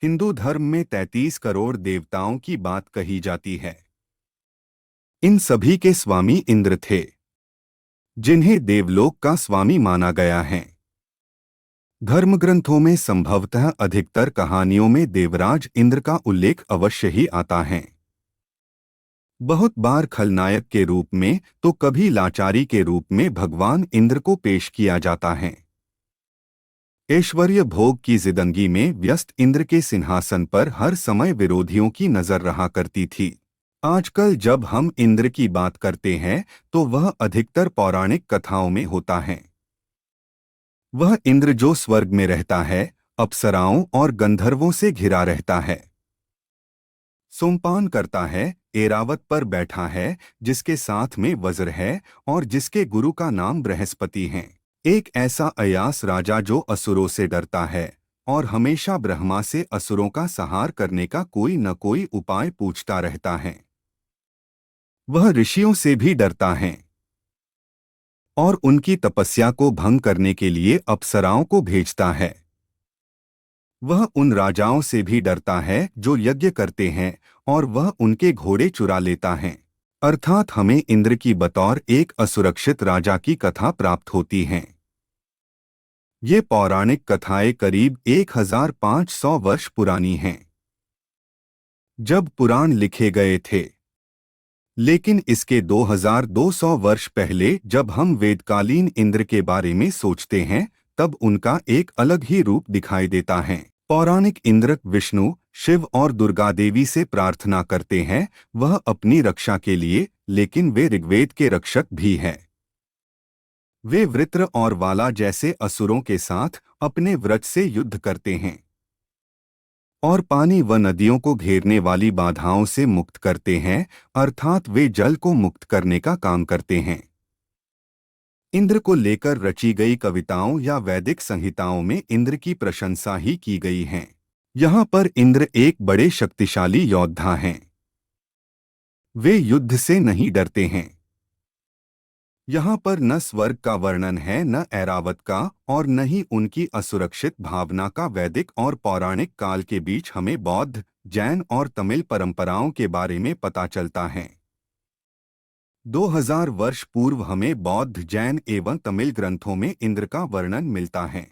हिंदू धर्म में 33 करोड़ देवताओं की बात कही जाती है। इन सभी के स्वामी इंद्र थे, जिन्हें देवलोक का स्वामी माना गया है। धर्मग्रंथों में संभवतः अधिकतर कहानियों में देवराज इंद्र का उल्लेख अवश्य ही आता है। बहुत बार खलनायक के रूप में तो कभी लाचारी के रूप में भगवान इंद्र को पेश किया जाता है। ऐश्वर्य भोग की जिंदगी में व्यस्त इंद्र के सिंहासन पर हर समय विरोधियों की नजर रहा करती थी। आजकल जब हम इंद्र की बात करते हैं तो वह अधिकतर पौराणिक कथाओं में होता है। वह इंद्र जो स्वर्ग में रहता है, अप्सराओं और गंधर्वों से घिरा रहता है, सोमपान करता है, एरावत पर बैठा है, जिसके साथ में वज्र है और जिसके गुरु का नाम बृहस्पति है। एक ऐसा अयास राजा जो असुरों से डरता है और हमेशा ब्रह्मा से असुरों का संहार करने का कोई न कोई उपाय पूछता रहता है। वह ऋषियों से भी डरता है और उनकी तपस्या को भंग करने के लिए अप्सराओं को भेजता है। वह उन राजाओं से भी डरता है जो यज्ञ करते हैं और वह उनके घोड़े चुरा लेता है। अर्थात हमें इंद्र की बतौर एक असुरक्षित राजा की कथा प्राप्त होती हैं। ये पौराणिक कथाएं करीब 1500 वर्ष पुरानी हैं, जब पुराण लिखे गए थे। लेकिन इसके 2200 वर्ष पहले जब हम वेदकालीन इंद्र के बारे में सोचते हैं, तब उनका एक अलग ही रूप दिखाई देता है। पौराणिक इंद्र विष्णु, शिव और दुर्गा देवी से प्रार्थना करते हैं, वह अपनी रक्षा के लिए, लेकिन वे ऋग्वेद के रक्षक भी हैं। वे वृत्र और वाला जैसे असुरों के साथ अपने व्रज से युद्ध करते हैं और पानी व नदियों को घेरने वाली बाधाओं से मुक्त करते हैं, अर्थात वे जल को मुक्त करने का काम करते हैं। इंद्र को लेकर रची गई कविताओं या वैदिक संहिताओं में इंद्र की प्रशंसा ही की गई है। यहाँ पर इंद्र एक बड़े शक्तिशाली योद्धा हैं। वे युद्ध से नहीं डरते हैं। यहाँ पर न स्वर्ग का वर्णन है, न ऐरावत का, और न ही उनकी असुरक्षित भावना का। वैदिक और पौराणिक काल के बीच हमें बौद्ध, जैन और तमिल परंपराओं के बारे में पता चलता है। 2000 वर्ष पूर्व हमें बौद्ध, जैन एवं तमिल ग्रंथों में इंद्र का वर्णन मिलता है।